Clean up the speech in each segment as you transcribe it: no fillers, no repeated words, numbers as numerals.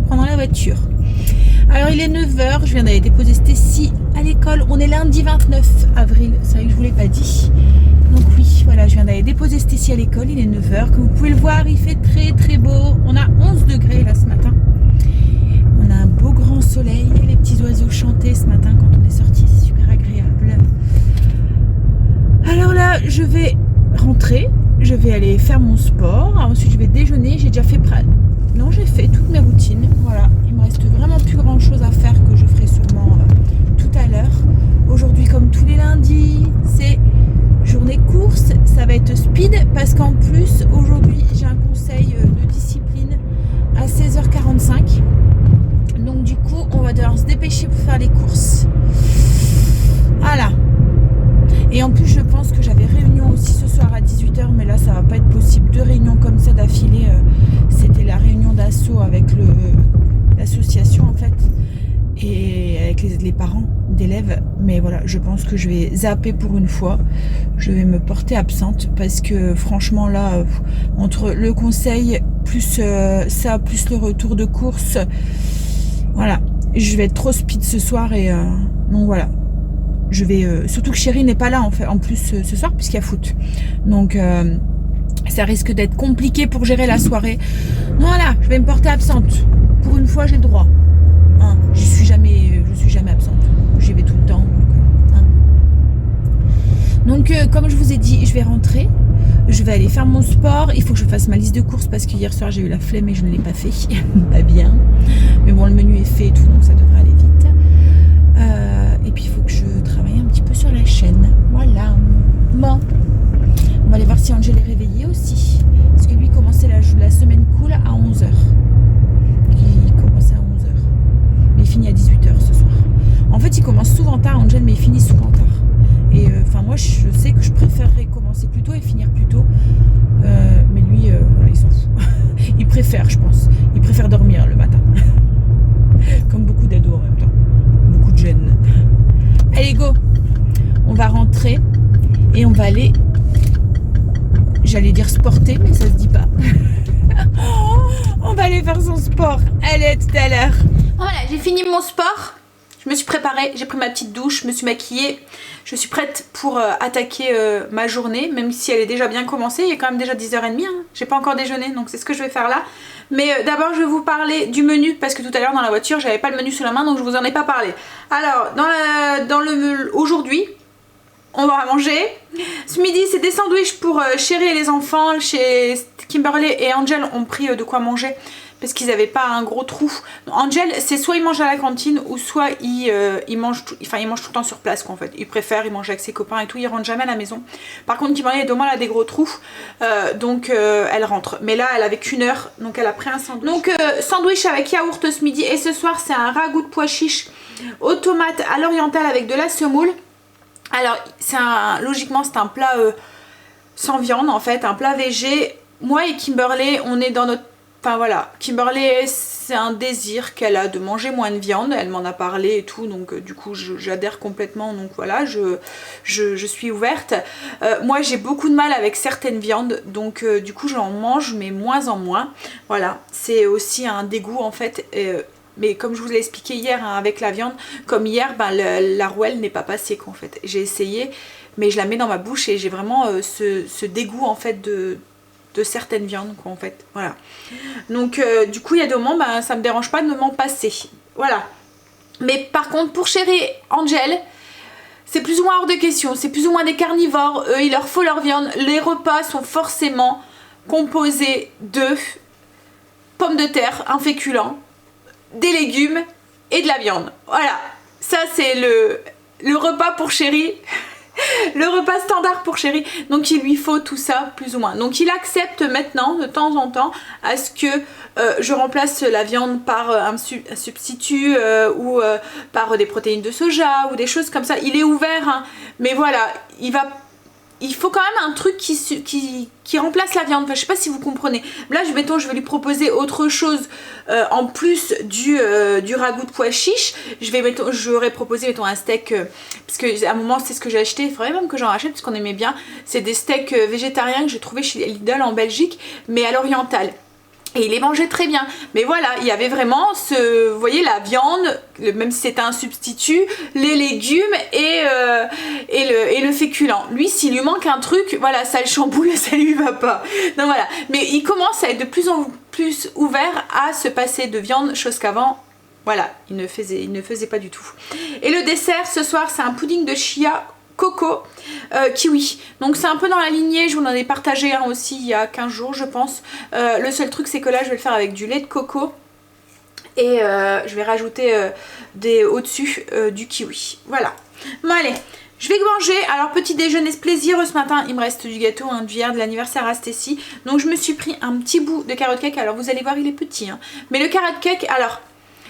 prendre la voiture. Alors il est 9h, je viens d'aller déposer Stécie à l'école. On est lundi 29 avril, c'est vrai que je vous l'ai pas dit. Donc oui, voilà, je viens d'aller déposer Stécie à l'école, il est 9h. Comme vous pouvez le voir, il fait très très beau. On a 11 degrés là ce matin. On a un beau grand soleil, les petits oiseaux chantaient ce matin quand on est sorti, c'est super agréable. Alors là, je vais rentrer, je vais aller faire mon sport, ensuite je vais déjeuner, j'ai déjà fait non, j'ai fait toutes mes routines, voilà, il me reste vraiment plus grand chose à faire que je ferai sûrement tout à l'heure. Aujourd'hui, comme tous les lundis, c'est journée course, ça va être speed parce qu'en plus aujourd'hui j'ai un conseil de discipline à 16h45, donc du coup on va devoir se dépêcher pour faire les courses. Voilà. Et en plus je pense que j'avais réunion aussi ce soir à 18h, mais là ça va pas être possible, 2 réunions comme ça d'affilée. C'était la réunion d'assaut avec l'association en fait, et avec les parents d'élèves, mais voilà, je pense que je vais zapper pour une fois, je vais me porter absente parce que franchement là, entre le conseil plus ça, plus le retour de course, voilà, je vais être trop speed ce soir et donc voilà. Je vais surtout que Chérie n'est pas là en fait, en plus ce soir puisqu'il y a foot, donc ça risque d'être compliqué pour gérer la soirée. Voilà, je vais me porter absente. Pour une fois, j'ai le droit. Hein, je suis jamais absente. J'y vais tout le temps. Donc, comme je vous ai dit, je vais rentrer. Je vais aller faire mon sport. Il faut que je fasse ma liste de courses parce que hier soir, j'ai eu la flemme et je ne l'ai pas fait. Pas bien. Mais bon, le menu est fait et tout, donc ça devrait aller vite. Et puis, il faut que je travaille un petit peu sur la chaîne. Voilà. Bon. On va aller voir si Angel est réveillé aussi. Parce que lui commençait la semaine cool à 11h. Il commençait à 11h. Mais il finit à 18h ce soir. En fait, il commence souvent tard, Angel, mais il finit souvent tard. Et enfin, moi, je sais que je préférerais commencer plus tôt et finir plus tôt. Mais lui, voilà, il s'en fout. Il préfère, je pense. Il préfère dormir le matin. Comme beaucoup d'ados en même temps. Beaucoup de jeunes. Allez, go! On va rentrer et on va aller... J'allais dire sporter, mais ça se dit pas. On va aller faire son sport. Allez, à tout à l'heure. Voilà, j'ai fini mon sport. Je me suis préparée, j'ai pris ma petite douche, je me suis maquillée. Je suis prête pour attaquer ma journée, même si elle est déjà bien commencée. Il est quand même déjà 10h30. Hein. J'ai pas encore déjeuné, donc c'est ce que je vais faire là. Mais d'abord, je vais vous parler du menu, parce que tout à l'heure dans la voiture, j'avais pas le menu sous la main, donc je vous en ai pas parlé. Alors, aujourd'hui, on va manger. Ce midi, c'est des sandwichs pour Chérie et les enfants. Chez Kimberly et Angel ont pris de quoi manger parce qu'ils n'avaient pas un gros trou. Angel, c'est soit il mange à la cantine ou soit il mange tout le temps sur place quoi, en fait. Il préfère, il mange avec ses copains et tout, il rentre jamais à la maison. Par contre, Kimberly, demain, elle a des gros trous, donc elle rentre. Mais là, elle avait qu'1 heure, donc elle a pris un sandwich. Donc sandwich avec yaourt ce midi, et ce soir, c'est un ragoût de pois chiches aux tomates à l'oriental avec de la semoule. Alors, logiquement, c'est un plat sans viande, en fait, un plat végé. Moi et Kimberly, on est dans notre... Enfin, voilà, Kimberly, c'est un désir qu'elle a de manger moins de viande. Elle m'en a parlé et tout, donc du coup, j'adhère complètement. Donc voilà, je suis ouverte. Moi, j'ai beaucoup de mal avec certaines viandes, donc du coup, j'en mange, mais moins en moins. Voilà, c'est aussi un dégoût, en fait... mais comme je vous l'ai expliqué hier hein, avec la viande, comme hier, ben, la rouelle n'est pas passée quoi, en fait. J'ai essayé, mais je la mets dans ma bouche et j'ai vraiment ce dégoût en fait de certaines viandes quoi, en fait. Voilà. Donc du coup il y a des moments, ben, ça me dérange pas de m'en passer. Voilà. Mais par contre pour Chérie et Angel, c'est plus ou moins hors de question. C'est plus ou moins des carnivores. Eux, il leur faut leur viande. Les repas sont forcément composés de pommes de terre, un féculent, des légumes et de la viande. Voilà, ça c'est le repas pour Chérie. Le repas standard pour Chérie. Donc il lui faut tout ça plus ou moins. Donc il accepte maintenant de temps en temps à ce que je remplace la viande par un substitut ou par des protéines de soja ou des choses comme ça. Il est ouvert hein, mais voilà, il faut quand même un truc qui remplace la viande. Enfin, je sais pas si vous comprenez. Là, mettons, je vais lui proposer autre chose en plus du ragoût de pois chiches. J'aurais proposé, mettons, un steak, parce qu'à un moment, c'est ce que j'ai acheté. Il faudrait même que j'en rachète, parce qu'on aimait bien. C'est des steaks végétariens que j'ai trouvé chez Lidl en Belgique, mais à l'oriental. Et il les mangeait très bien. Mais voilà, il y avait vraiment ce, vous voyez, la viande, même si c'était un substitut, les légumes et le féculent. Lui, s'il lui manque un truc, voilà, ça le chamboule et ça lui va pas. Donc voilà. Mais il commence à être de plus en plus ouvert à se passer de viande, chose qu'avant, voilà, il ne faisait pas du tout. Et le dessert, ce soir, c'est un pudding de chia coco kiwi. Donc c'est un peu dans la lignée, je vous en ai partagé un aussi il y a 15 jours je pense. Le seul truc c'est que là je vais le faire avec du lait de coco et je vais rajouter au-dessus du kiwi. Voilà. Bon allez, je vais manger. Alors petit déjeuner plaisir ce matin, il me reste du gâteau hein, d'hier de l'anniversaire à Stécie. Donc je me suis pris un petit bout de carrot cake. Alors vous allez voir il est petit hein. Mais le carrot cake, alors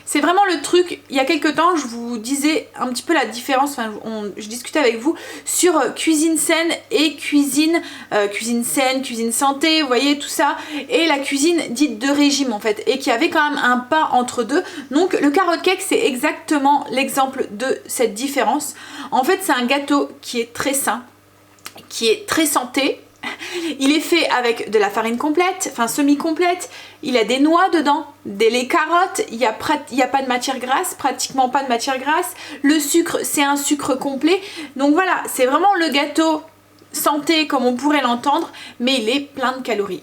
c'est vraiment le truc, il y a quelques temps je vous disais un petit peu la différence, enfin, je discutais avec vous sur cuisine saine et cuisine saine, cuisine santé, vous voyez tout ça, et la cuisine dite de régime en fait, et qu'il y avait quand même un pas entre deux. Donc le carrot cake c'est exactement l'exemple de cette différence. En fait c'est un gâteau qui est très sain, qui est très santé. Il est fait avec de la farine complète, enfin semi-complète, il a des noix dedans, les carottes, il n'y a pas de matière grasse, pratiquement pas de matière grasse, le sucre c'est un sucre complet, donc voilà, c'est vraiment le gâteau santé comme on pourrait l'entendre, mais il est plein de calories,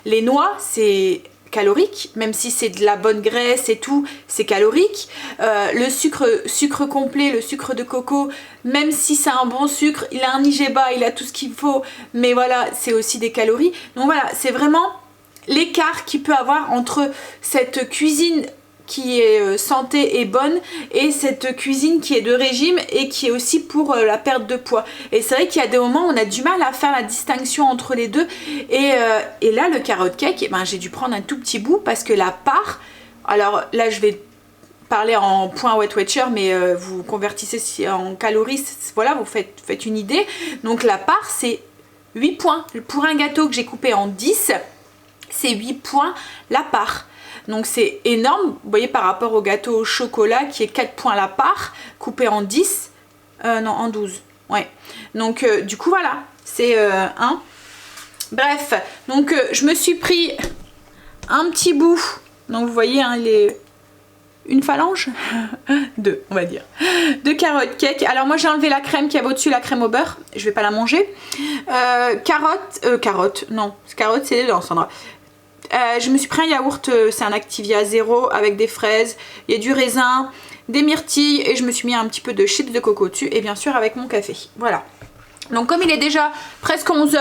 Les noix c'est calorique, même si c'est de la bonne graisse et tout, c'est calorique. Le sucre complet, le sucre de coco, même si c'est un bon sucre, il a un IGBA, il a tout ce qu'il faut, mais voilà, c'est aussi des calories. Donc voilà, c'est vraiment l'écart qu'il peut avoir entre cette cuisine qui est santé et bonne et cette cuisine qui est de régime et qui est aussi pour la perte de poids. Et c'est vrai qu'il y a des moments où on a du mal à faire la distinction entre les deux et là le carrot cake, eh ben, j'ai dû prendre un tout petit bout parce que la part, alors là je vais parler en points Weight Watcher mais vous convertissez en calories, voilà, vous faites une idée. Donc la part c'est 8 points. Pour un gâteau que j'ai coupé en 10, c'est 8 points la part. Donc c'est énorme, vous voyez par rapport au gâteau au chocolat qui est 4 points la part, coupé en 10, non en 12, ouais. Donc du coup voilà, c'est 1. Bref, donc je me suis pris un petit bout, donc vous voyez hein, il est une phalange, 2 on va dire, de carrot cake. Alors moi j'ai enlevé la crème qui avait au-dessus, la crème au beurre, je vais pas la manger. Carotte, non, carotte c'est les dents Sandra. Je me suis pris un yaourt, c'est un Activia 0 avec des fraises, il y a du raisin, des myrtilles et je me suis mis un petit peu de chips de coco dessus et bien sûr avec mon café. Voilà. Donc comme il est déjà presque 11h,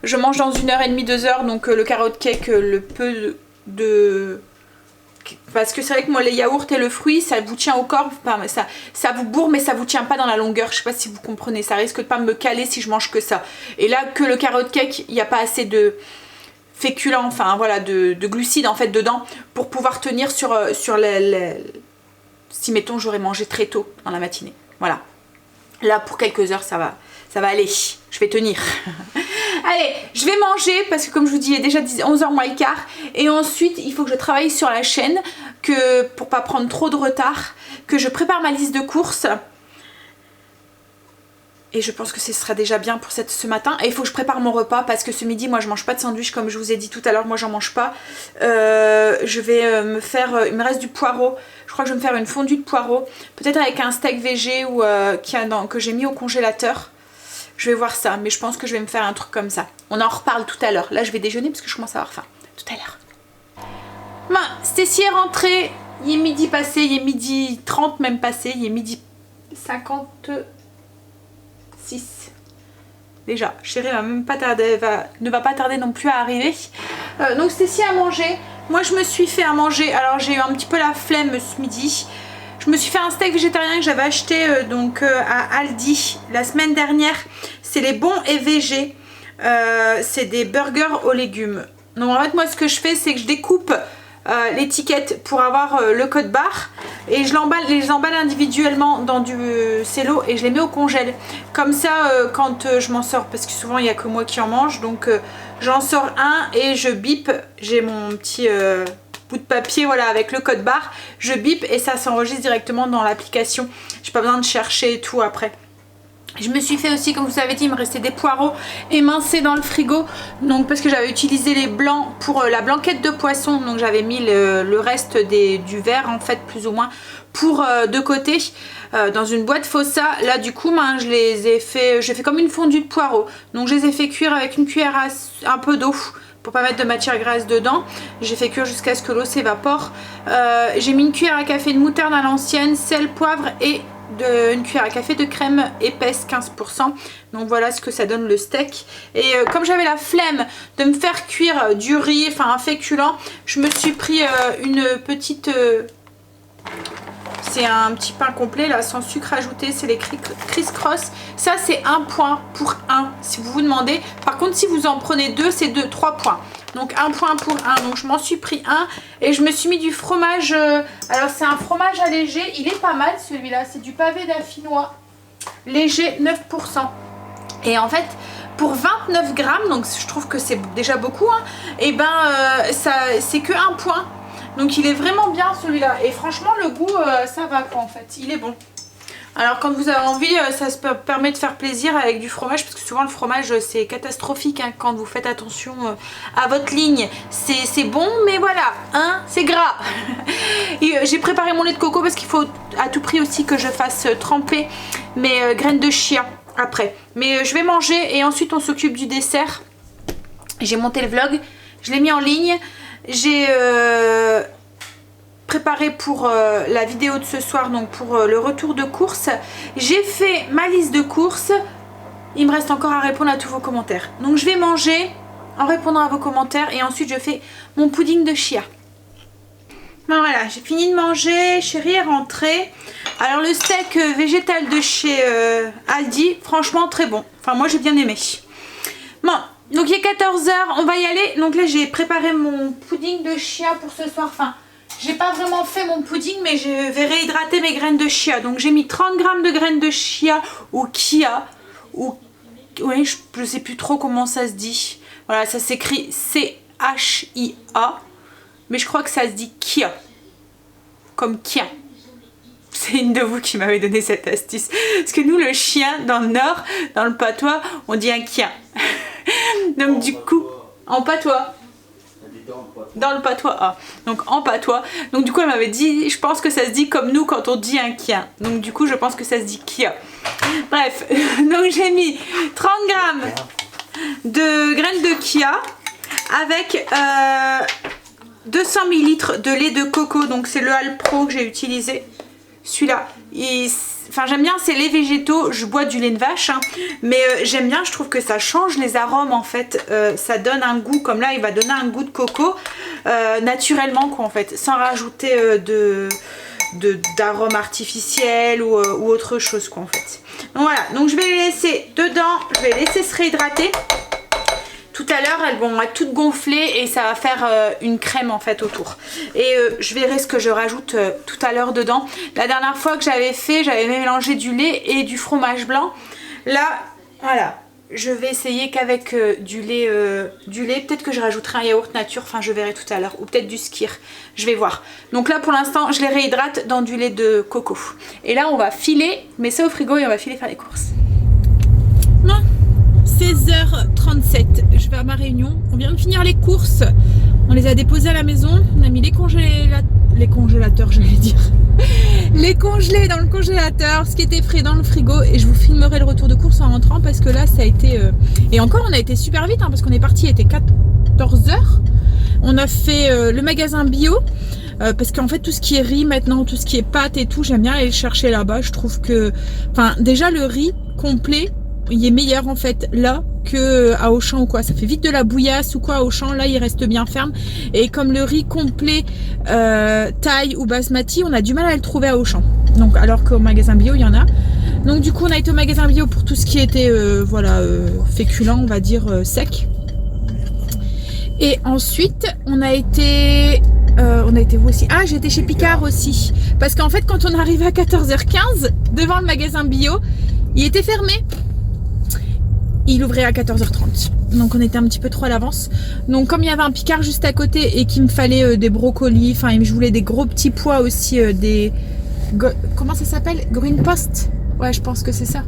je mange dans 1h30, 2h, donc le carrot cake, le peu de... Parce que c'est vrai que moi les yaourts et le fruit ça vous tient au corps, ça vous bourre mais ça vous tient pas dans la longueur, je sais pas si vous comprenez, ça risque de pas me caler si je mange que ça. Et là que le carrot cake, il n'y a pas assez de féculents, enfin voilà, de glucides en fait dedans pour pouvoir tenir sur si mettons j'aurais mangé très tôt dans la matinée. Voilà. Là pour quelques heures ça va aller, je vais tenir. Allez, je vais manger parce que comme je vous dis il est déjà 11h moins le quart et ensuite il faut que je travaille sur la chaîne pour pas prendre trop de retard, que je prépare ma liste de courses. Et je pense que ce sera déjà bien pour ce matin. Et il faut que je prépare mon repas parce que ce midi, moi je mange pas de sandwich comme je vous ai dit tout à l'heure. Moi j'en mange pas. Je vais me faire, il me reste du poireau. Je crois que je vais me faire une fondue de poireau. Peut-être avec un steak végé ou, que j'ai mis au congélateur. Je vais voir ça. Mais je pense que je vais me faire un truc comme ça. On en reparle tout à l'heure. Là je vais déjeuner parce que je commence à avoir faim. Tout à l'heure. Ben, Stécie est rentrée. Il est midi passé. Il est midi 30 même passé. Il est midi 50... Déjà, chérie va même pas tarder, ne va pas tarder non plus à arriver. Donc Stécie a mangé. Moi je me suis fait à manger. Alors j'ai eu un petit peu la flemme ce midi. Je me suis fait un steak végétarien que j'avais acheté à Aldi la semaine dernière. C'est les bons et végés. C'est des burgers aux légumes. Donc en fait moi ce que je fais c'est que je découpe l'étiquette pour avoir le code barre et je les emballe individuellement dans du cello et je les mets au congèle comme ça quand je m'en sors, parce que souvent il n'y a que moi qui en mange, donc j'en sors un et je bip, j'ai mon petit bout de papier voilà avec le code barre, je bip et ça s'enregistre directement dans l'application, j'ai pas besoin de chercher et tout après. Je me suis fait aussi, comme vous avez dit, il me restait des poireaux émincés dans le frigo. Donc parce que j'avais utilisé les blancs pour la blanquette de poisson. Donc j'avais mis le reste du verre en fait plus ou moins pour de côté dans une boîte Fossa. Là du coup je les ai fait, j'ai fait comme une fondue de poireaux. Donc je les ai fait cuire avec une cuillère à un peu d'eau pour pas mettre de matière grasse dedans. J'ai fait cuire jusqu'à ce que l'eau s'évapore. J'ai mis une cuillère à café de moutarde à l'ancienne, sel, poivre et une cuillère à café de crème épaisse 15%. Donc voilà ce que ça donne le steak. Et comme j'avais la flemme de me faire cuire du riz, enfin un féculent, je me suis pris une petite... c'est un petit pain complet là sans sucre ajouté, c'est les Criss Cross. Ça c'est 1 point pour 1 si vous vous demandez. Par contre si vous en prenez 2 c'est 3 points. Donc 1 point pour 1. Donc je m'en suis pris 1 et je me suis mis du fromage. Alors c'est un fromage allégé, il est pas mal celui-là. C'est du pavé d'affinois léger 9%. Et en fait pour 29 grammes, donc je trouve que c'est déjà beaucoup, hein, et c'est que 1 point. Donc il est vraiment bien celui-là. Et franchement le goût ça va quoi en fait. Il est bon. Alors quand vous avez envie, ça se permet de faire plaisir avec du fromage. Parce que souvent le fromage c'est catastrophique hein, quand vous faites attention à votre ligne. C'est bon mais voilà, hein, c'est gras. J'ai préparé mon lait de coco parce qu'il faut à tout prix aussi que je fasse tremper mes graines de chia après. Mais je vais manger et ensuite on s'occupe du dessert. J'ai monté le vlog, je l'ai mis en ligne. J'ai préparé pour la vidéo de ce soir, donc pour le retour de course. J'ai fait ma liste de courses. Il me reste encore à répondre à tous vos commentaires. Donc je vais manger en répondant à vos commentaires et ensuite je fais mon pudding de chia. Ben voilà, j'ai fini de manger, Chérie est rentrée. Alors le steak végétal de chez Aldi, franchement très bon. Enfin moi j'ai bien aimé. Bon. Donc il est 14 h, on va y aller. Donc là j'ai préparé mon pudding de chia pour ce soir. Enfin, j'ai pas vraiment fait mon pudding mais je vais réhydrater mes graines de chia. Donc j'ai mis 30 g de graines de chia ou chia. Ou... oui, je sais plus trop comment ça se dit. Voilà, ça s'écrit C-H-I-A. Mais je crois que ça se dit kia. Comme kia. C'est une de vous qui m'avait donné cette astuce. Parce que nous le chien dans le nord, dans le patois, on dit un kia. Donc du coup, en patois. Dans le patois, ah. Donc en patois. Donc du coup elle m'avait dit, je pense que ça se dit comme nous quand on dit un kia. Donc du coup je pense que ça se dit kia. Bref, donc j'ai mis 30 g de graines de chia avec 200 ml de lait de coco. Donc c'est le Alpro que j'ai utilisé. Celui-là, enfin j'aime bien ces laits végétaux, je bois du lait de vache hein, mais j'aime bien, je trouve que ça change les arômes en fait, ça donne un goût, comme là il va donner un goût de coco naturellement quoi en fait, sans rajouter d'arômes artificiels ou autre chose quoi en fait. Donc voilà, donc je vais les laisser dedans, je vais les laisser se réhydrater. Tout à l'heure elles vont être toutes gonflées et ça va faire une crème en fait autour. Et je verrai ce que je rajoute tout à l'heure dedans. La dernière fois que j'avais fait, j'avais mélangé du lait et du fromage blanc. Là, voilà, je vais essayer qu'avec du lait. Peut-être que je rajouterai un yaourt nature, enfin je verrai tout à l'heure. Ou peut-être du skyr, je vais voir. Donc là pour l'instant je les réhydrate dans du lait de coco. Et là on va filer, mais ça au frigo et on va filer faire les courses. Non. 16h37, je vais à ma réunion. On vient de finir les courses. On les a déposées à la maison. On a mis les congélateurs, je vais dire. Les congelés dans le congélateur, ce qui était frais dans le frigo. Et je vous filmerai le retour de course en rentrant parce que là, ça a été... Et encore, on a été super vite hein, parce qu'on est parti, il était 14h. On a fait le magasin bio. Parce qu'en fait tout ce qui est riz maintenant, tout ce qui est pâtes et tout, j'aime bien aller le chercher là-bas. Je trouve que... Enfin déjà le riz complet, il est meilleur en fait là que à Auchan ou quoi, ça fait vite de la bouillasse ou quoi à Auchan, là il reste bien ferme et comme le riz complet taille ou basmati, on a du mal à le trouver à Auchan, donc alors qu'au magasin bio il y en a. Donc du coup on a été au magasin bio pour tout ce qui était voilà féculent on va dire sec, et ensuite on a été où aussi? Ah, j'étais chez Picard aussi parce qu'en fait quand on arrive à 14h15 devant le magasin bio, il était fermé. Il ouvrait à 14h30. Donc on était un petit peu trop à l'avance. Donc comme il y avait un Picard juste à côté et qu'il me fallait des brocolis, enfin je voulais des gros petits pois aussi, comment ça s'appelle? Green Post? Ouais, je pense que c'est ça.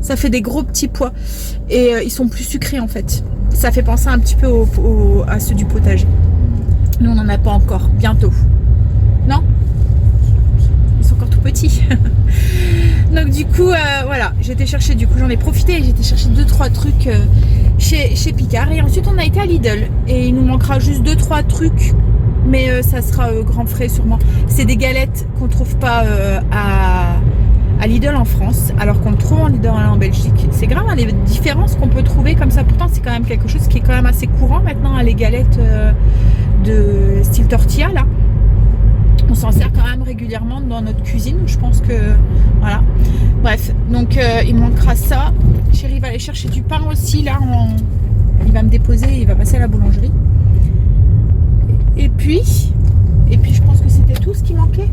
Ça fait des gros petits pois. Et ils sont plus sucrés en fait. Ça fait penser un petit peu à ceux du potager. Nous on n'en a pas encore. Bientôt. Non? Ils sont encore tout petits. Donc du coup, voilà. J'étais chercher, du coup j'en ai profité et j'étais chercher 2-3 trucs chez Picard. Et ensuite on a été à Lidl. Et il nous manquera juste 2-3 trucs. Mais ça sera grand frais sûrement. C'est des galettes qu'on trouve pas à Lidl en France, alors qu'on le trouve en Lidl en Belgique. C'est grave hein, les différences qu'on peut trouver comme ça. Pourtant, c'est quand même quelque chose qui est quand même assez courant maintenant, hein, les galettes de style tortilla là. On s'en sert quand même régulièrement dans notre cuisine. Je pense que voilà. Bref, donc il manquera ça. Chérie va aller chercher du pain aussi là. Il va me déposer, il va passer à la boulangerie. Et puis je pense que c'était tout ce qui manquait.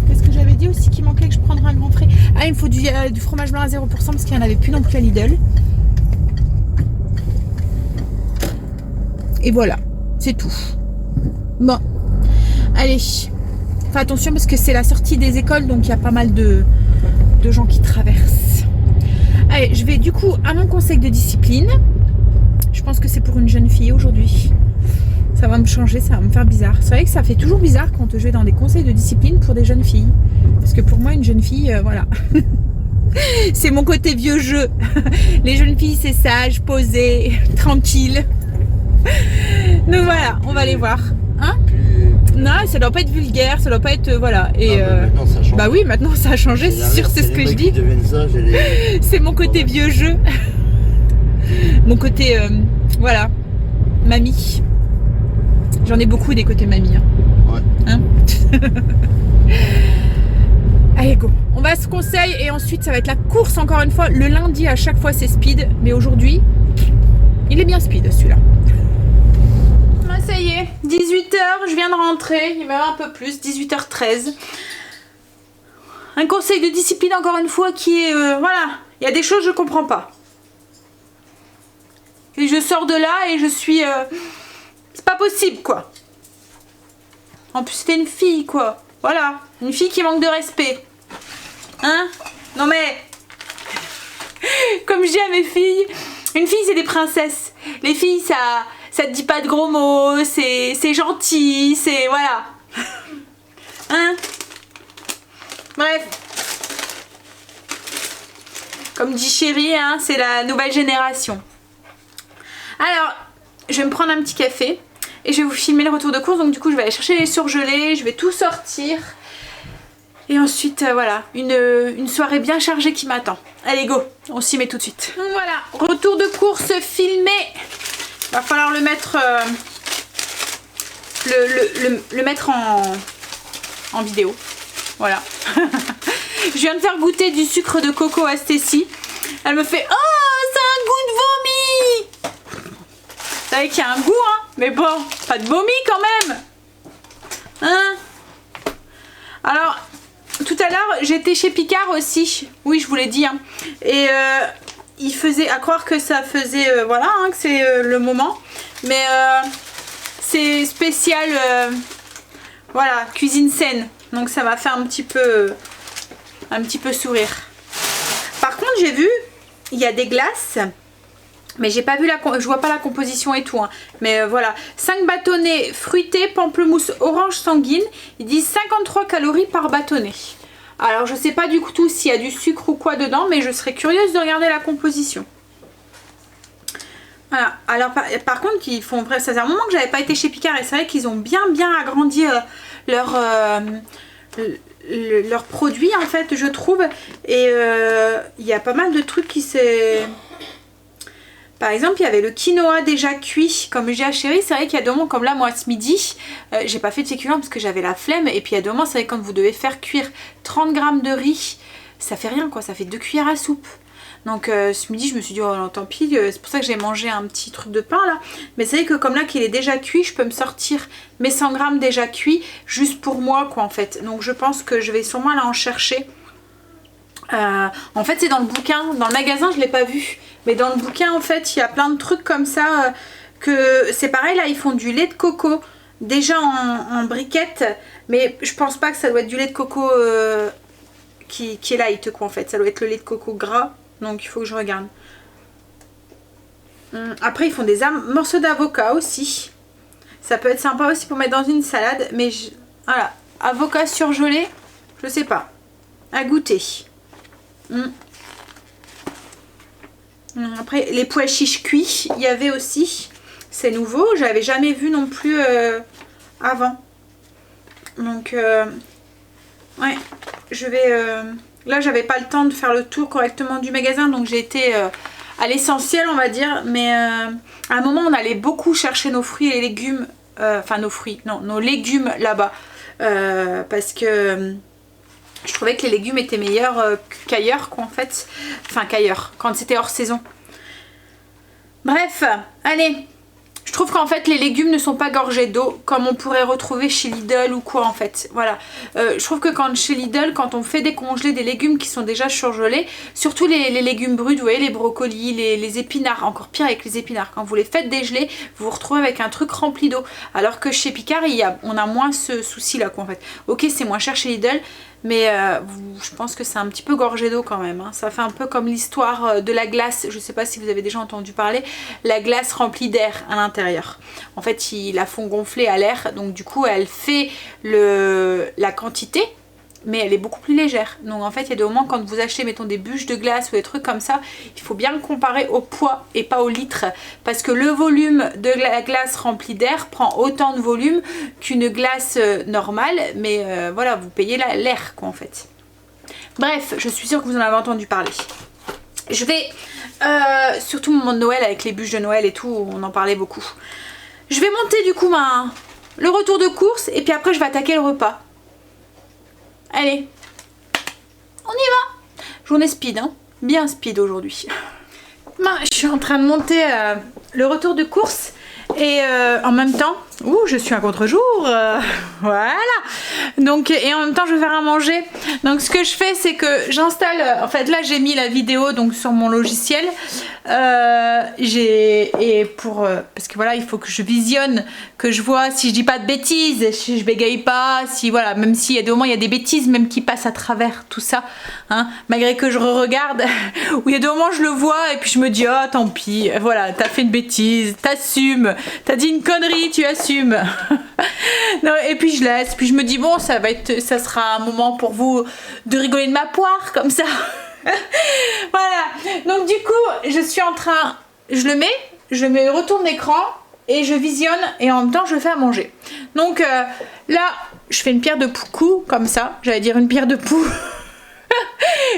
Qu'est-ce que j'avais dit aussi qui manquait, que je prendrais un grand frais? Ah, il me faut du fromage blanc à 0% parce qu'il n'y en avait plus non plus à Lidl. Et voilà, c'est tout. Bon, allez. Fais attention parce que c'est la sortie des écoles, donc il y a pas mal de gens qui traversent. Allez, je vais du coup à mon conseil de discipline. Je pense que c'est pour une jeune fille aujourd'hui. Ça va me changer, ça va me faire bizarre. C'est vrai que ça fait toujours bizarre quand je vais dans des conseils de discipline pour des jeunes filles. Parce que pour moi, une jeune fille, voilà. C'est mon côté vieux jeu. Les jeunes filles, c'est sage, posé, tranquille. Donc voilà, on va les voir. Hein? Non, ça doit pas être vulgaire, ça doit pas être... voilà. Et maintenant, ça a changé. bah oui, maintenant ça a changé, c'est sûr, c'est ce que je dis. C'est mon côté vieux jeu. Mon côté, voilà, mamie. J'en ai beaucoup des côtés mamie. Hein. Ouais. Hein? Allez, go. On va à ce conseil et ensuite ça va être la course encore une fois. Le lundi à chaque fois c'est speed, mais aujourd'hui, il est bien speed celui-là. Ah, ça y est, 18h, je viens de rentrer, il même un peu plus, 18h13. Un conseil de discipline encore une fois qui est, voilà, il y a des choses que je comprends pas. Et je sors de là et je suis... c'est pas possible, quoi. En plus, c'était une fille, quoi. Voilà. Une fille qui manque de respect. Hein? Non, mais... Comme je dis à mes filles, une fille, c'est des princesses. Les filles, ça te dit pas de gros mots, c'est gentil, c'est... Voilà. Hein? Bref. Comme dit Chérie, hein, c'est la nouvelle génération. Alors... je vais me prendre un petit café et je vais vous filmer le retour de course. Donc du coup je vais aller chercher les surgelés, je vais tout sortir et ensuite voilà, une soirée bien chargée qui m'attend. Allez go, on s'y met tout de suite. Donc voilà, retour de course filmé. Il va falloir le mettre le mettre en vidéo. Voilà. Je viens de faire goûter du sucre de coco à Stécie. Elle me fait: oh, c'est un goût de vomi. Vous savez qu'il y a un goût, hein, mais bon, pas de vomi quand même. Hein? Alors, tout à l'heure, j'étais chez Picard aussi. Oui, je vous l'ai dit. Hein. Et il faisait, à croire que ça faisait, voilà, hein, que c'est le moment. Mais c'est spécial, voilà, cuisine saine. Donc ça m'a fait un petit peu sourire. Par contre, j'ai vu, il y a des glaces. Mais j'ai pas vu je vois pas la composition et tout. Hein. Mais voilà. 5 bâtonnets fruités, pamplemousse orange sanguine. Ils disent 53 calories par bâtonnet. Alors je sais pas du tout s'il y a du sucre ou quoi dedans. Mais je serais curieuse de regarder la composition. Voilà. Alors par contre, ils font vrai. Ça faisait un moment que j'avais pas été chez Picard. Et c'est vrai qu'ils ont bien agrandi leurs produits en fait, je trouve. Et il y a pas mal de trucs qui s'est... Par exemple, il y avait le quinoa déjà cuit, comme je dis à Chérie, c'est vrai qu'il y a deux moments, comme là, moi, ce midi, j'ai pas fait de féculents parce que j'avais la flemme, et puis il y a deux moments, c'est vrai que quand vous devez faire cuire 30 grammes de riz, ça fait rien, quoi, ça fait 2 cuillères à soupe. Donc ce midi, je me suis dit, oh non, tant pis, c'est pour ça que j'ai mangé un petit truc de pain, là. Mais c'est vrai que comme là, qu'il est déjà cuit, je peux me sortir mes 100 grammes déjà cuits, juste pour moi, quoi, en fait. Donc je pense que je vais sûrement aller en chercher. En fait c'est dans le bouquin, dans le magasin je l'ai pas vu, mais dans le bouquin en fait il y a plein de trucs comme ça, que c'est pareil là, ils font du lait de coco déjà en briquette, mais je pense pas que ça doit être du lait de coco qui est light quoi en fait, ça doit être le lait de coco gras Donc il faut que je regarde. Après ils font des morceaux d'avocat aussi. Ça peut être sympa aussi pour mettre dans une salade. Mais voilà, avocat surgelé, je sais pas. À goûter. Après les pois chiches cuits, il y avait aussi. C'est nouveau, j'avais jamais vu non plus avant. Donc ouais, je vais... là j'avais pas le temps de faire le tour correctement du magasin, donc j'ai été à l'essentiel on va dire. Mais à un moment on allait beaucoup chercher nos fruits et légumes, enfin nos fruits, non, nos légumes là-bas. Parce que je trouvais que les légumes étaient meilleurs qu'ailleurs quoi en fait. Enfin qu'ailleurs, quand c'était hors saison. Bref, allez. Je trouve qu'en fait les légumes ne sont pas gorgés d'eau comme on pourrait retrouver chez Lidl ou quoi en fait. Voilà. Je trouve que chez Lidl, quand on fait décongeler des légumes qui sont déjà surgelés, surtout les légumes bruts, vous voyez les brocolis, les épinards, encore pire avec les épinards, quand vous les faites dégeler, vous vous retrouvez avec un truc rempli d'eau. Alors que chez Picard, on a moins ce souci là quoi en fait. Ok, c'est moins cher chez Lidl, mais je pense que c'est un petit peu gorgé d'eau quand même. Hein. Ça fait un peu comme l'histoire de la glace. Je ne sais pas si vous avez déjà entendu parler. La glace remplie d'air à l'intérieur. En fait, ils la font gonfler à l'air. Donc du coup, elle fait la quantité. Mais elle est beaucoup plus légère. Donc en fait, il y a des moments quand vous achetez, mettons, des bûches de glace ou des trucs comme ça, il faut bien le comparer au poids et pas au litre. Parce que le volume de la glace remplie d'air prend autant de volume qu'une glace normale. Mais voilà, vous payez l'air quoi en fait. Bref, je suis sûre que vous en avez entendu parler. Je vais, surtout au moment de Noël, avec les bûches de Noël et tout, on en parlait beaucoup. Je vais monter du coup le retour de course et puis après je vais attaquer le repas. Allez, on y va. Journée speed, hein. Bien speed aujourd'hui. Je suis en train de monter le retour de course et en même temps, je suis un contre-jour. Voilà. Donc, et en même temps, je vais faire à manger. Donc, ce que je fais, c'est que j'installe. En fait, là, j'ai mis la vidéo donc sur mon logiciel. Parce que voilà, il faut que je visionne, que je vois si je dis pas de bêtises, si je bégaye pas, si voilà, même s'il y a des moments, il y a des bêtises même qui passent à travers tout ça, hein, malgré que je regarde, où il y a des moments je le vois et puis je me dis oh tant pis, voilà, t'as fait une bêtise, t'assumes, t'as dit une connerie, tu assumes. Non, et puis je laisse, puis je me dis bon, ça sera un moment pour vous de rigoler de ma poire comme ça. Voilà, donc du coup je suis en train, je mets retourne l'écran et je visionne et en même temps je fais à manger. Donc là je fais une pierre de coups comme ça, j'allais dire une pierre de poux.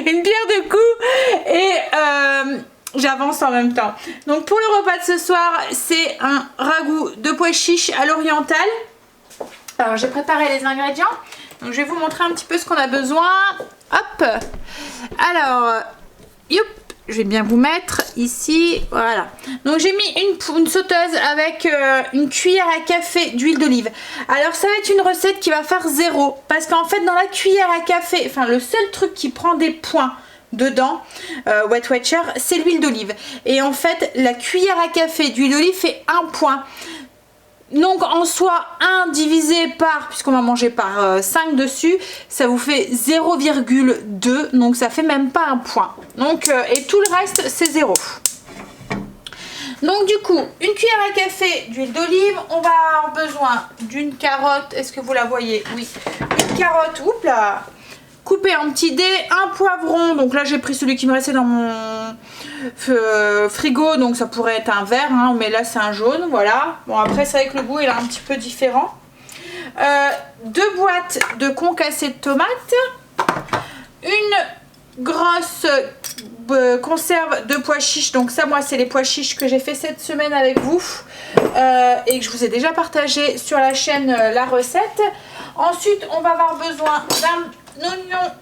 Une pierre de coups et j'avance en même temps. Donc pour le repas de ce soir, c'est un ragoût de pois chiches à l'oriental. Alors j'ai préparé les ingrédients. Donc je vais vous montrer un petit peu ce qu'on a besoin. Hop. Alors, youp, je vais bien vous mettre ici. Voilà. Donc j'ai mis une sauteuse avec une cuillère à café d'huile d'olive. Alors ça va être une recette qui va faire 0. Parce qu'en fait dans la cuillère à café, enfin le seul truc qui prend des points dedans, Weight Watcher, c'est l'huile d'olive. Et en fait la cuillère à café d'huile d'olive fait 1 point. Donc en soi 1 divisé par, puisqu'on va manger par 5 dessus, ça vous fait 0,2, donc ça fait même pas 1 point. Donc et tout le reste c'est 0. Donc du coup une cuillère à café d'huile d'olive, on va avoir besoin d'une carotte, est-ce que vous la voyez? Oui, une carotte, oups là, coupée en petits dés, un poivron, donc là j'ai pris celui qui me restait dans mon frigo, donc ça pourrait être un vert, hein, mais là c'est un jaune, voilà. Bon après c'est vrai que le goût il est un petit peu différent. 2 boîtes de concassé de tomates, une grosse conserve de pois chiches, donc ça moi c'est les pois chiches que j'ai fait cette semaine avec vous et que je vous ai déjà partagé sur la chaîne la recette. Ensuite on va avoir besoin d'un oignon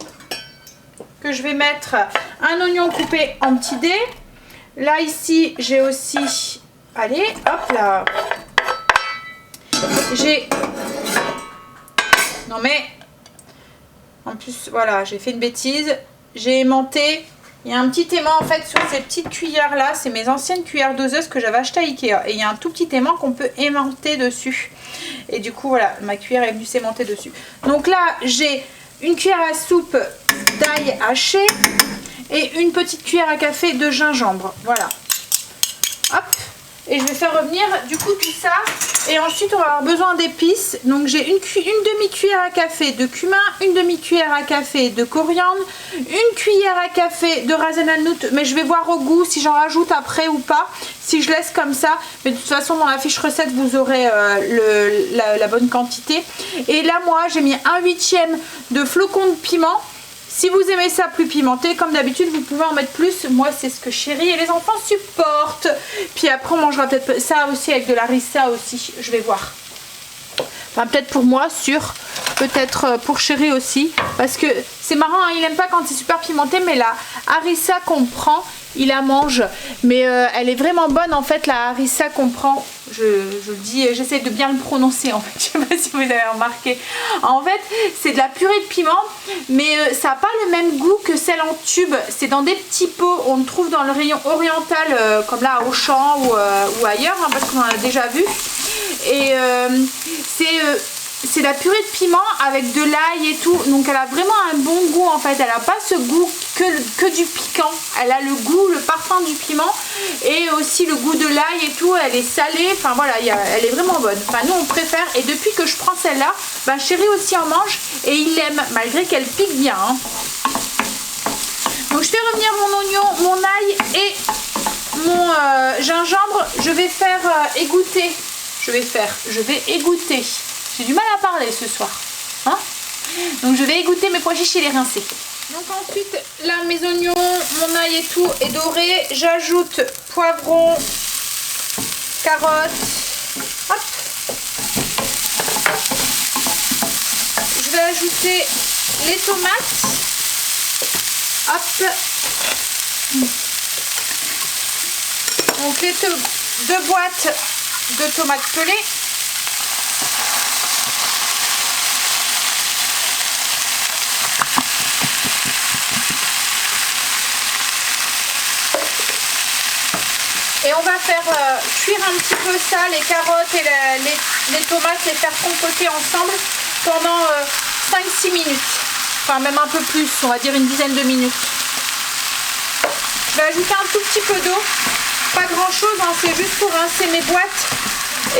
que je vais mettre, un oignon coupé en petits dés. Là ici j'ai aussi, allez hop là, j'ai, non mais en plus voilà j'ai fait une bêtise, j'ai aimanté. Il y a un petit aimant en fait sur ces petites cuillères là, c'est mes anciennes cuillères doseuses que j'avais achetées à Ikea. Et il y a un tout petit aimant qu'on peut aimanter dessus. Et du coup voilà, ma cuillère est venue s'aimanter dessus. Donc là j'ai une cuillère à soupe d'ail haché. et une petite cuillère à café de gingembre. Voilà. Hop. Et je vais faire revenir du coup tout ça. Et ensuite on va avoir besoin d'épices. Donc j'ai une demi-cuillère à café de cumin, une demi-cuillère à café de coriandre, une cuillère à café de rasenalnout. Mais je vais voir au goût si j'en rajoute après ou pas. Si je laisse comme ça. Mais de toute façon dans la fiche recette vous aurez la bonne quantité. Et là moi j'ai mis 1/8 de flocons de piment. Si vous aimez ça plus pimenté, comme d'habitude, vous pouvez en mettre plus. Moi, c'est ce que chérie et les enfants supportent. Puis après, on mangera peut-être ça aussi avec de la harissa aussi. Je vais voir. Enfin, peut-être pour moi, sûr. Peut-être pour chérie aussi. Parce que c'est marrant, hein, il n'aime pas quand c'est super pimenté. Mais la harissa qu'on prend, il la mange. Mais elle est vraiment bonne, en fait, la harissa qu'on prend. Je le dis, j'essaie de bien le prononcer en fait, je sais pas si vous avez remarqué. En fait, c'est de la purée de piment, mais ça n'a pas le même goût que celle en tube. C'est dans des petits pots, on le trouve dans le rayon oriental, comme là à Auchan ou ailleurs, hein, parce qu'on en a déjà vu. Et c'est la purée de piment avec de l'ail et tout, donc elle a vraiment un bon goût en fait. Elle n'a pas ce goût que du piquant, elle a le goût, le parfum du piment et aussi le goût de l'ail et tout. Elle est salée, enfin voilà, elle est vraiment bonne. Enfin nous on préfère, et depuis que je prends celle-là, bah, chérie aussi en mange et il l'aime malgré qu'elle pique bien, hein. Donc je fais revenir mon oignon, mon ail et mon gingembre. Je vais faire égoutter. Je vais égoutter. J'ai du mal à parler ce soir, hein. Donc je vais égoutter mes pois chiches et les rincer. Donc ensuite, là mes oignons, mon ail et tout est doré. J'ajoute poivron, carottes. Hop. Je vais ajouter les tomates. Hop. Donc les 2 boîtes de tomates pelées. Et on va faire cuire un petit peu ça, les carottes et les tomates, les faire compoter ensemble pendant 5-6 minutes. Enfin même un peu plus, on va dire une dizaine de minutes. Je vais ajouter un tout petit peu d'eau. Pas grand chose, hein, c'est juste pour rincer mes boîtes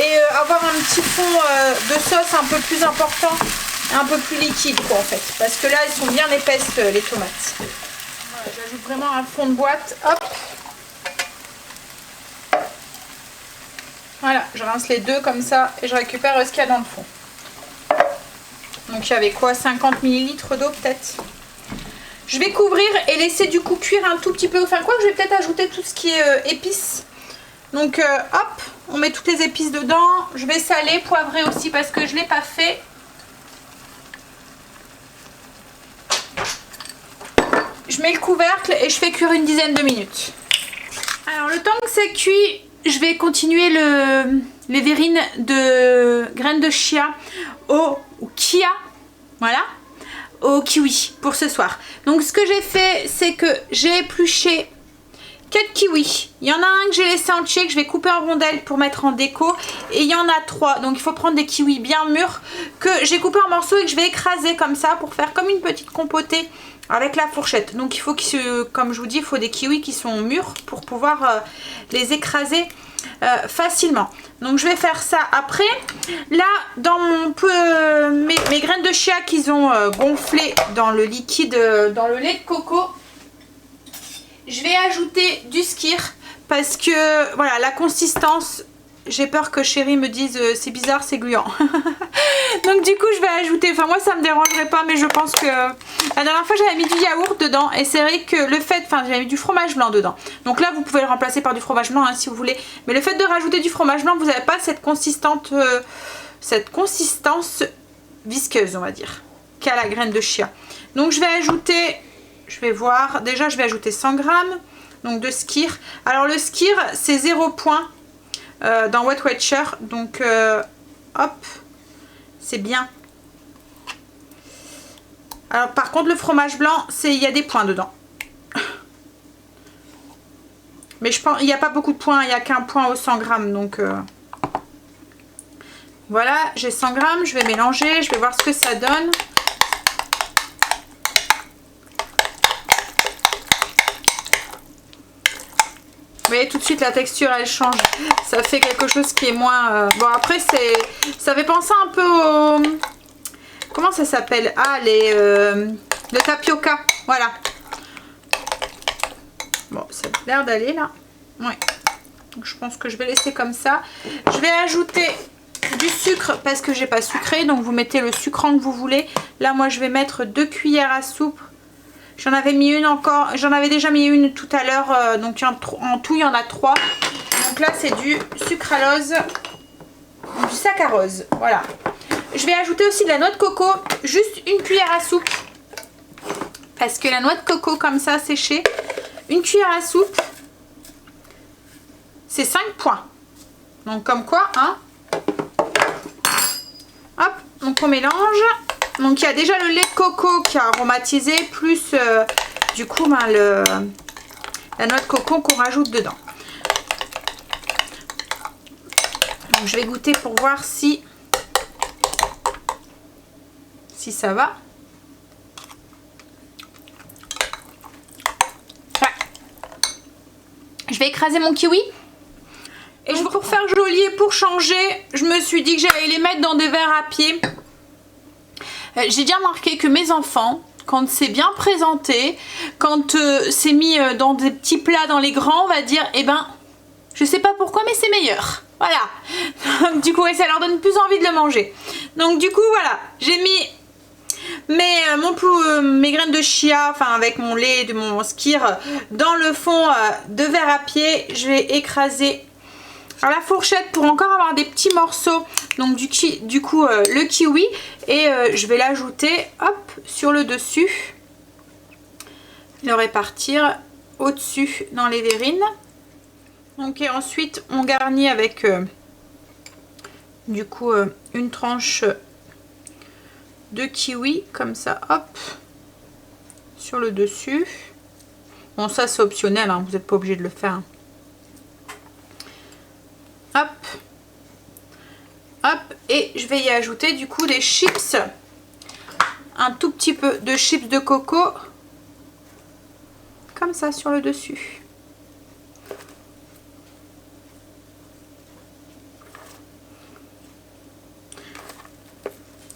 et avoir un petit fond de sauce un peu plus important, un peu plus liquide quoi en fait. Parce que là elles sont bien épaisses les tomates. Voilà, j'ajoute vraiment un fond de boîte. Hop. Voilà, je rince les deux comme ça et je récupère ce qu'il y a dans le fond. Donc il y avait quoi, 50 ml d'eau peut-être. Je vais couvrir et laisser du coup cuire un tout petit peu. Enfin quoi que je vais peut-être ajouter tout ce qui est épices. Donc hop, on met toutes les épices dedans. Je vais saler, poivrer aussi parce que je ne l'ai pas fait. Je mets le couvercle et je fais cuire une dizaine de minutes. Alors le temps que c'est cuit, je vais continuer les verrines de graines de chia au kia, voilà, au kiwi pour ce soir. Donc ce que j'ai fait, c'est que j'ai épluché 4 kiwis. Il y en a un que j'ai laissé entier, que je vais couper en rondelles pour mettre en déco. Et il y en a 3, donc il faut prendre des kiwis bien mûrs que j'ai coupé en morceaux et que je vais écraser comme ça pour faire comme une petite compotée avec la fourchette. Donc il faut, comme je vous dis, il faut des kiwis qui sont mûrs pour pouvoir les écraser facilement. Donc je vais faire ça après. Là dans mes graines de chia qu'ils ont gonflé dans le liquide, dans le lait de coco, je vais ajouter du skyr parce que voilà, la consistance, j'ai peur que chérie me dise c'est bizarre, c'est gluant. Donc du coup je vais ajouter, enfin moi ça me dérangerait pas, mais je pense que la dernière fois j'avais mis du yaourt dedans et c'est vrai que le fait, enfin j'avais mis du fromage blanc dedans. Donc là vous pouvez le remplacer par du fromage blanc hein, si vous voulez. Mais le fait de rajouter du fromage blanc, vous n'avez pas cette consistance visqueuse on va dire, qu'a la graine de chia. Donc je vais ajouter, je vais voir, déjà je vais ajouter 100 g donc de skyr. Alors le skyr c'est 0 point dans Weight Watcher, donc hop, c'est bien. Alors par contre le fromage blanc, il y a des points dedans. Mais je pense il n'y a pas beaucoup de points, il n'y a qu'un point au 100 g, donc voilà, j'ai 100 g, je vais mélanger, je vais voir ce que ça donne. Vous voyez tout de suite la texture elle change. Ça fait quelque chose qui est moins... Bon après ça fait penser un peu au... Comment ça s'appelle? Ah le tapioca. Voilà. Bon ça a l'air d'aller là. Ouais. Donc je pense que je vais laisser comme ça. Je vais ajouter du sucre parce que j'ai pas sucré. Donc vous mettez le sucrant que vous voulez. Là moi je vais mettre 2 cuillères à soupe. J'en avais mis une encore. J'en avais déjà mis une tout à l'heure. Donc en tout il y en a 3. Donc là c'est du sucralose. Du saccharose. Voilà. Je vais ajouter aussi de la noix de coco. Juste une cuillère à soupe. Parce que la noix de coco comme ça séchée. Une cuillère à soupe. C'est 5 points. Donc comme quoi, hein. Hop, donc on mélange. Donc il y a déjà le lait de coco qui a aromatisé, plus du coup ben, la noix de coco qu'on rajoute dedans. Donc je vais goûter pour voir si ça va. Ouais. Je vais écraser mon kiwi. Et pour faire joli et pour changer, je me suis dit que j'allais les mettre dans des verres à pied. J'ai déjà remarqué que mes enfants, quand c'est bien présenté, quand c'est mis dans des petits plats, dans les grands, on va dire, eh ben, je sais pas pourquoi, mais c'est meilleur. Voilà. Donc, du coup, ça leur donne plus envie de le manger. Donc du coup, voilà, j'ai mis mes graines de chia, enfin avec mon lait de mon skyr, dans le fond de verre à pied. Je vais écraser à la fourchette pour encore avoir des petits morceaux, donc du coup le kiwi, et je vais l'ajouter hop sur le dessus, le répartir au dessus dans les verrines. Donc et ensuite on garnit avec du coup une tranche de kiwi comme ça, hop, sur le dessus. Bon ça c'est optionnel, hein, vous n'êtes pas obligé de le faire, hein. Hop, hop, et je vais y ajouter du coup des chips, un tout petit peu de chips de coco, comme ça sur le dessus.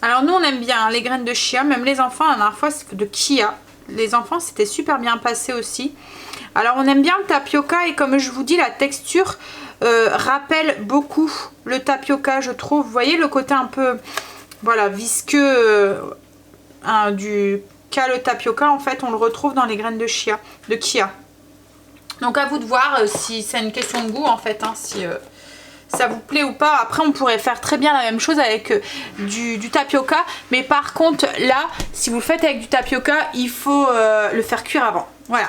Alors nous on aime bien les graines de chia, même les enfants, la dernière fois c'est de chia. Les enfants c'était super bien passé aussi. Alors on aime bien le tapioca et comme je vous dis la texture rappelle beaucoup le tapioca je trouve. Vous voyez le côté un peu voilà visqueux qu'a le tapioca, en fait on le retrouve dans les graines de chia. Donc à vous de voir si c'est une question de goût en fait, hein, si ça vous plaît ou pas. Après on pourrait faire très bien la même chose avec du tapioca, mais par contre là si vous le faites avec du tapioca il faut le faire cuire avant. Voilà.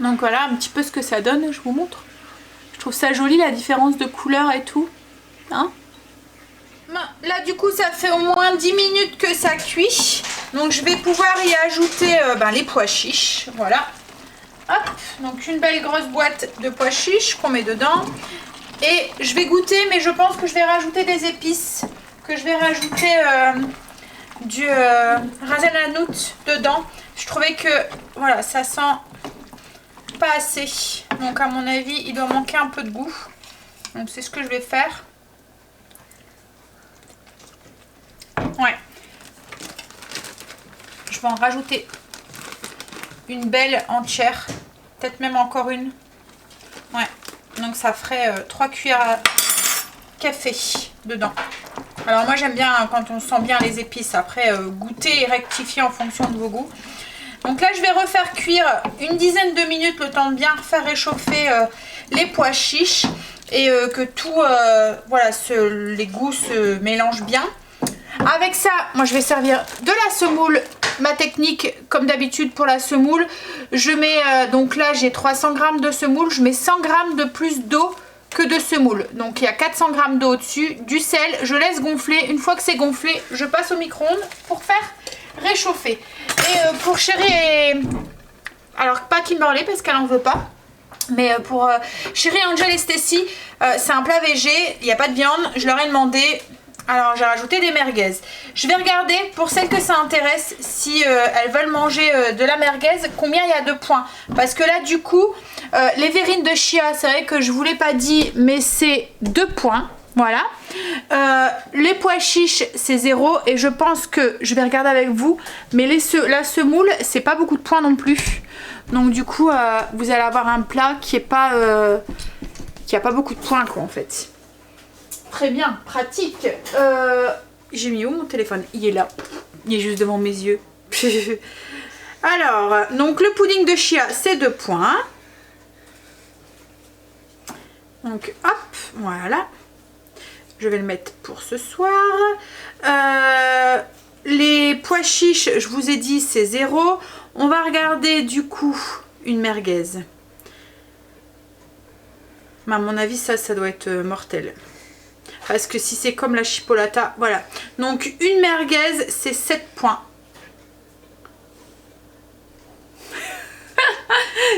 Donc voilà un petit peu ce que ça donne, je vous montre. Je trouve ça joli la différence de couleur et tout. Hein, là du coup ça fait au moins 10 minutes que ça cuit. Donc je vais pouvoir y ajouter les pois chiches. Voilà. Hop, donc une belle grosse boîte de pois chiches qu'on met dedans. Et je vais goûter, mais je pense que je vais rajouter des épices. Que je vais rajouter du ras el hanout dedans. Je trouvais que voilà, ça sent pas assez. Donc à mon avis, il doit manquer un peu de goût. Donc c'est ce que je vais faire. Ouais. Je vais en rajouter une belle entière. Peut-être même encore une. Ouais. Donc ça ferait 3 cuillères à café dedans. Alors moi j'aime bien quand on sent bien les épices. Après goûter et rectifier en fonction de vos goûts. Donc là je vais refaire cuire une dizaine de minutes, le temps de bien faire réchauffer les pois chiches. Et que tout, voilà, les goûts se mélangent bien. Avec ça, moi je vais servir de la semoule. Ma technique, comme d'habitude pour la semoule, je mets, donc là j'ai 300 g de semoule, je mets 100 g de plus d'eau que de semoule. Donc il y a 400 g d'eau au-dessus, du sel, je laisse gonfler. Une fois que c'est gonflé, je passe au micro-ondes pour faire réchauffer. Et pour Chérie, alors pas Kimberly parce qu'elle en veut pas. Mais pour Chérie, Angel et Stacy, c'est un plat végé, il n'y a pas de viande. Je leur ai demandé, Alors j'ai rajouté des merguez. Je vais regarder pour celles que ça intéresse si elles veulent manger de la merguez, combien il y a de points. Parce que là du coup, les verrines de chia, c'est vrai que je vous l'ai pas dit, mais c'est 2 points. Voilà. Les pois chiches, c'est 0. Et je pense que, je vais regarder avec vous, mais la semoule, c'est pas beaucoup de points non plus. Donc du coup, vous allez avoir un plat qui est pas... qui a pas beaucoup de points quoi en fait. Très bien, pratique. J'ai mis où mon téléphone? Il est là. Il est juste devant mes yeux. Alors, donc le pudding de chia, c'est 2 points. Donc hop, voilà. Je vais le mettre pour ce soir. Les pois chiches, je vous ai dit, c'est 0. On va regarder du coup une merguez. Mais à mon avis, ça doit être mortel. Parce que si c'est comme la chipolata, voilà. Donc une merguez, c'est 7 points.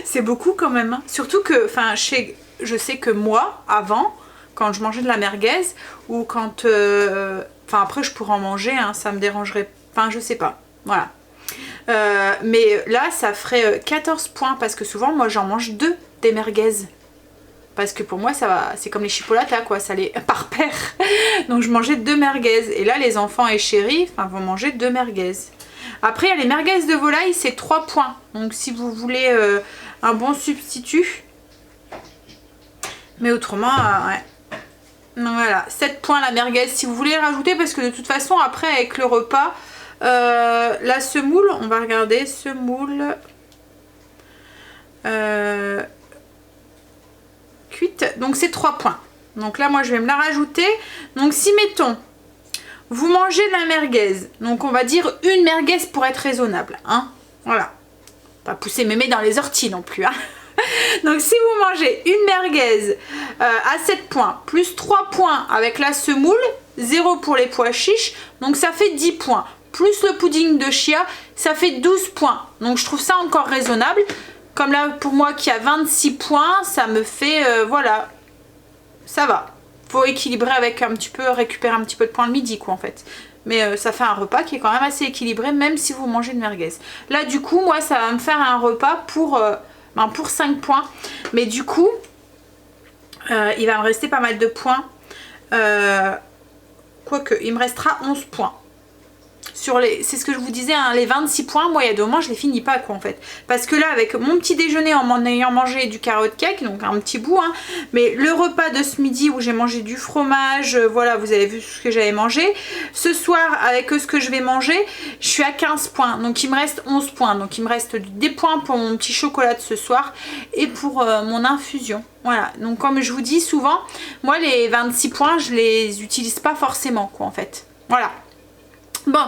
C'est beaucoup quand même. Hein. Surtout que, enfin, je sais que moi, avant, quand je mangeais de la merguez, ou quand... Enfin, après, je pourrais en manger, hein, ça me dérangerait. Enfin, je sais pas. Voilà. Mais là, ça ferait 14 points. Parce que souvent, moi, j'en mange 2 des merguez. Parce que pour moi, ça va, c'est comme les chipolatas, quoi, ça les par paire. Donc je mangeais 2 merguez. Et là, les enfants et chéris vont manger 2 merguez. Après, il y a les merguez de volaille, c'est 3 points. Donc si vous voulez un bon substitut. Mais autrement, ouais. Donc voilà, 7 points la merguez. Si vous voulez rajouter, parce que de toute façon, après, avec le repas, la semoule, on va regarder, semoule... cuite, donc c'est 3 points. Donc là moi je vais me la rajouter. Donc si mettons vous mangez de la merguez, donc on va dire une merguez pour être raisonnable, hein, voilà, pas pousser mémé dans les orties non plus, hein. Donc si vous mangez une merguez à 7 points plus 3 points avec la semoule, 0 pour les pois chiches, donc ça fait 10 points, plus le pudding de chia, ça fait 12 points. Donc je trouve ça encore raisonnable. Comme là, pour moi qui a 26 points, ça me fait, voilà, ça va. Faut équilibrer avec un petit peu, récupérer un petit peu de points le midi, quoi, en fait. Mais ça fait un repas qui est quand même assez équilibré, même si vous mangez de merguez. Là, du coup, moi, ça va me faire un repas pour 5 points. Mais du coup, il va me rester pas mal de points. Quoique, il me restera 11 points. C'est ce que je vous disais, hein, les 26 points, moi il y a 2 moments je les finis pas quoi en fait. Parce que là avec mon petit déjeuner en ayant mangé du carotte cake, donc un petit bout, hein, mais le repas de ce midi où j'ai mangé du fromage, voilà vous avez vu ce que j'avais mangé. Ce soir avec ce que je vais manger, je suis à 15 points, donc il me reste 11 points. Donc il me reste des points pour mon petit chocolat de ce soir et pour mon infusion. Voilà, donc comme je vous dis souvent, moi les 26 points je les utilise pas forcément quoi en fait. Voilà. Bon,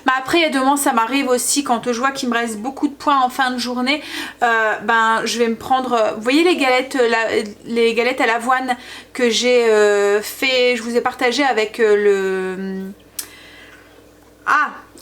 bah après il y a 2 moments ça m'arrive aussi quand je vois qu'il me reste beaucoup de points en fin de journée, je vais me prendre, vous voyez les galettes à l'avoine que j'ai fait, je vous ai partagé avec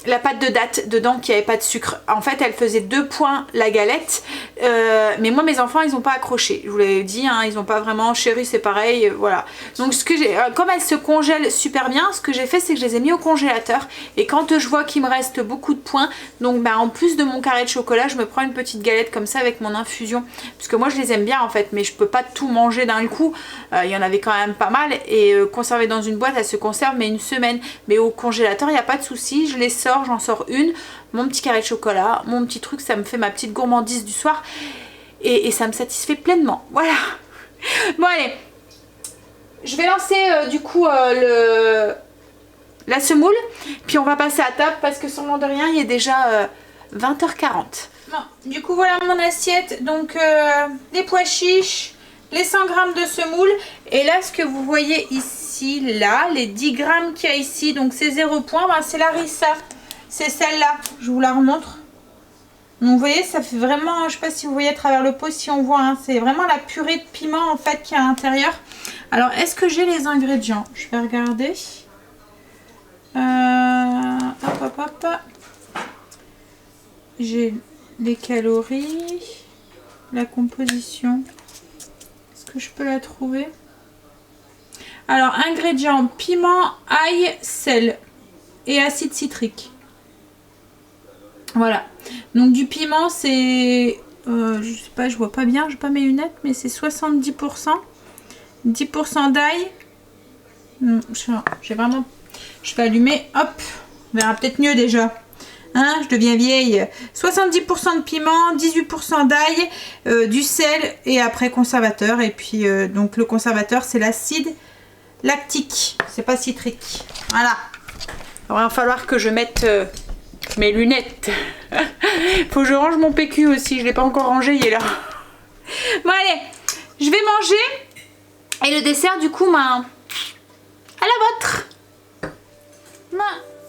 la pâte de date dedans qui avait pas de sucre. En fait elle faisait 2 points la galette, mais moi mes enfants ils ont pas accroché, je vous l'avais dit, hein, ils ont pas vraiment, chéri c'est pareil, voilà. Donc ce que j'ai, comme elles se congèlent super bien, ce que j'ai fait c'est que je les ai mis au congélateur et quand je vois qu'il me reste beaucoup de points, donc en plus de mon carré de chocolat je me prends une petite galette comme ça avec mon infusion, parce que moi je les aime bien en fait, mais je peux pas tout manger d'un coup, il y en avait quand même pas mal et conserver dans une boîte elle se conserve mais une semaine, mais au congélateur il n'y a pas de souci, je les sors, j'en sors une, mon petit carré de chocolat, mon petit truc, ça me fait ma petite gourmandise du soir et ça me satisfait pleinement. Voilà. Bon allez, je vais lancer du coup la semoule, puis on va passer à table parce que sans de rien il est déjà 20h40. Bon, du coup voilà mon assiette, donc les pois chiches, les 100 g de semoule et là ce que vous voyez ici, là, les 10 g qu'il y a ici, donc c'est 0 point, c'est la Rissa. C'est celle-là, je vous la remontre. Donc vous voyez, ça fait vraiment, je sais pas si vous voyez à travers le pot, si on voit, hein, c'est vraiment la purée de piment en fait qui est à l'intérieur. Alors est-ce que j'ai les ingrédients? Je vais regarder. Hop. J'ai les calories, la composition. Est-ce que je peux la trouver? Alors, ingrédients, piment, ail, sel et acide citrique. Voilà. Donc, du piment, c'est... je sais pas, je vois pas bien, j'ai pas mes lunettes, mais c'est 70%. 10% d'ail. J'ai vraiment... Je vais allumer, hop. On verra peut-être mieux déjà. Hein, je deviens vieille. 70% de piment, 18% d'ail, du sel et après conservateur. Et puis, donc le conservateur, c'est l'acide lactique. C'est pas citrique. Voilà. Alors, il va falloir que je mette mes lunettes. Faut que je range mon PQ aussi. Je l'ai pas encore rangé, il est là. Bon, allez. Je vais manger. Et le dessert, du coup, à la vôtre.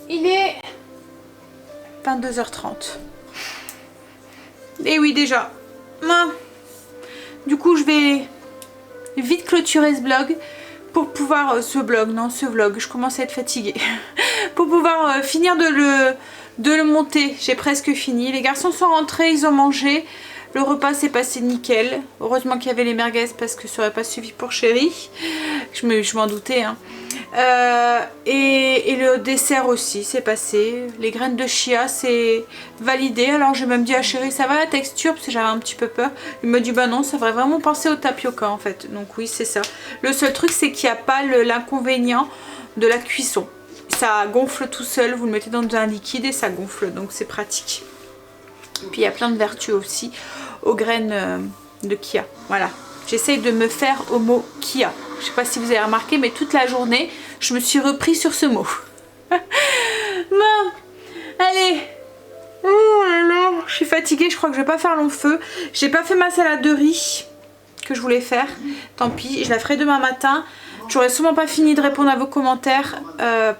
Il est 22h30. Et oui, déjà. Du coup, je vais vite clôturer ce vlog pour pouvoir... ce vlog, je commence à être fatiguée. Pour pouvoir finir de le monter. J'ai presque fini. Les garçons sont rentrés, ils ont mangé. Le repas s'est passé nickel. Heureusement qu'il y avait les merguez parce que ça n'aurait pas suffi pour chérie. Je m'en doutais. Hein. Et le dessert aussi c'est passé. Les graines de chia c'est validé. Alors j'ai même dit à chérie ça va la texture parce que j'avais un petit peu peur. Il m'a dit bah non ça va vraiment penser au tapioca en fait. Donc oui c'est ça. Le seul truc c'est qu'il n'y a pas l'inconvénient de la cuisson. Ça gonfle tout seul. Vous le mettez dans un liquide et ça gonfle donc c'est pratique. Puis il y a plein de vertus aussi aux graines de chia. Voilà. J'essaye de me faire au mot kia. Je sais pas si vous avez remarqué, mais toute la journée, je me suis repris sur ce mot. Bon, allez. Oh là là, je suis fatiguée, je crois que je vais pas faire long feu. J'ai pas fait ma salade de riz que je voulais faire. Tant pis, je la ferai demain matin. J'aurais sûrement pas fini de répondre à vos commentaires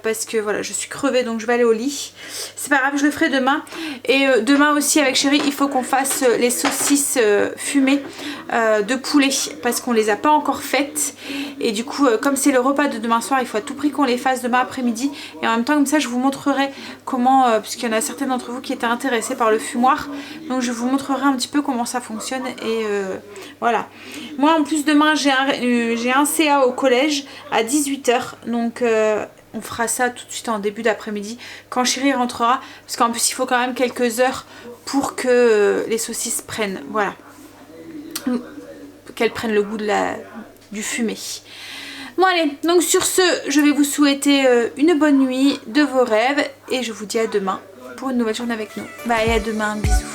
parce que voilà, je suis crevée donc je vais aller au lit. C'est pas grave, je le ferai demain. Et demain aussi avec chérie, il faut qu'on fasse les saucisses fumées de poulet parce qu'on les a pas encore faites. Et du coup, comme c'est le repas de demain soir, il faut à tout prix qu'on les fasse demain après-midi. Et en même temps, comme ça, je vous montrerai comment, puisqu'il y en a certaines d'entre vous qui étaient intéressés par le fumoir. Donc je vous montrerai un petit peu comment ça fonctionne. Et voilà. Moi en plus demain, j'ai un CA au collège à 18 h donc on fera ça tout de suite en début d'après-midi quand chérie rentrera parce qu'en plus il faut quand même quelques heures pour que les saucisses prennent, voilà, qu'elles prennent le goût du fumé. Bon allez, donc sur ce je vais vous souhaiter une bonne nuit de vos rêves et je vous dis à demain pour une nouvelle journée avec nous. Bye, à demain, bisous.